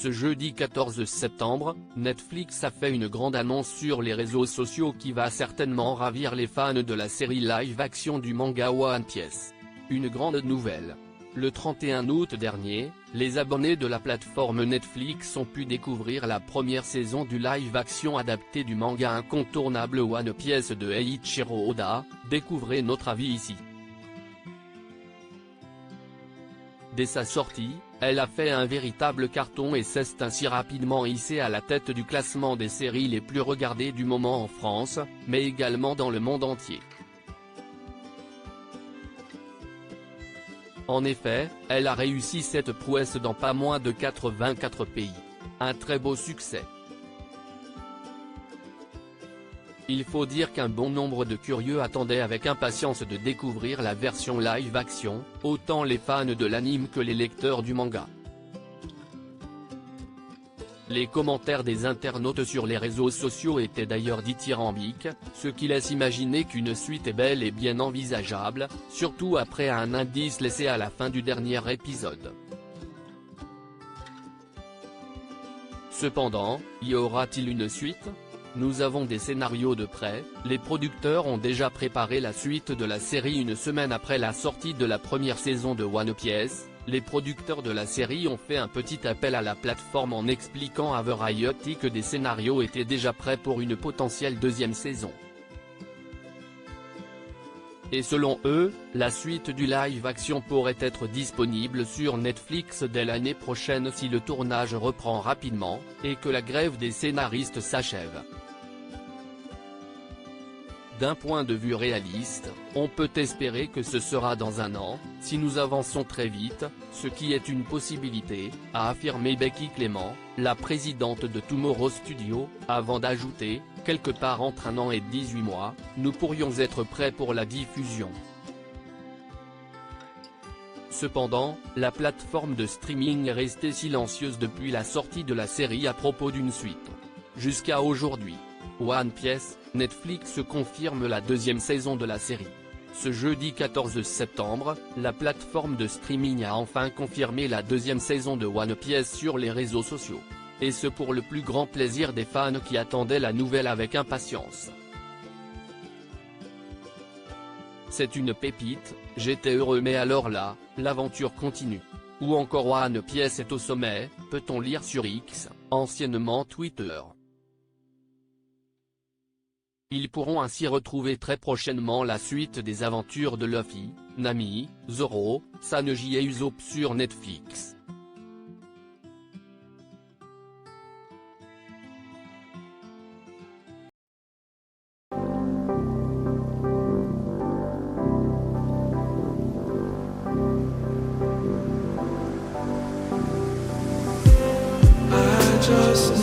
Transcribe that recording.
Ce jeudi 14 septembre, Netflix a fait une grande annonce sur les réseaux sociaux qui va certainement ravir les fans de la série live-action du manga One Piece. Une grande nouvelle. Le 31 août dernier, les abonnés de la plateforme Netflix ont pu découvrir la première saison du live-action adapté du manga incontournable One Piece de Eiichiro Oda. Découvrez notre avis ici. Dès sa sortie, elle a fait un véritable carton et s'est ainsi rapidement hissée à la tête du classement des séries les plus regardées du moment en France, mais également dans le monde entier. En effet, elle a réussi cette prouesse dans pas moins de 84 pays. Un très beau succès. Il faut dire qu'un bon nombre de curieux attendaient avec impatience de découvrir la version live-action, autant les fans de l'anime que les lecteurs du manga. Les commentaires des internautes sur les réseaux sociaux étaient d'ailleurs dithyrambiques, ce qui laisse imaginer qu'une suite est bel et bien envisageable, surtout après un indice laissé à la fin du dernier épisode. Cependant, y aura-t-il une suite ? Nous avons des scénarios de prêt, les producteurs ont déjà préparé la suite de la série une semaine après la sortie de la première saison de One Piece. Les producteurs de la série ont fait un petit appel à la plateforme en expliquant à Variety que des scénarios étaient déjà prêts pour une potentielle deuxième saison. Et selon eux, la suite du live-action pourrait être disponible sur Netflix dès l'année prochaine si le tournage reprend rapidement, et que la grève des scénaristes s'achève. D'un point de vue réaliste, on peut espérer que ce sera dans un an, si nous avançons très vite, ce qui est une possibilité, a affirmé Becky Clément, la présidente de Tomorrow Studio, avant d'ajouter, quelque part entre 1 an et 18 mois, nous pourrions être prêts pour la diffusion. Cependant, la plateforme de streaming est restée silencieuse depuis la sortie de la série à propos d'une suite. Jusqu'à aujourd'hui. One Piece, Netflix confirme la deuxième saison de la série. Ce jeudi 14 septembre, la plateforme de streaming a enfin confirmé la deuxième saison de One Piece sur les réseaux sociaux. Et ce pour le plus grand plaisir des fans qui attendaient la nouvelle avec impatience. C'est une pépite, j'étais heureux mais alors là, l'aventure continue. Ou encore One Piece est au sommet, peut-on lire sur X, anciennement Twitter. Ils pourront ainsi retrouver très prochainement la suite des aventures de Luffy, Nami, Zoro, Sanji et Usopp sur Netflix. Just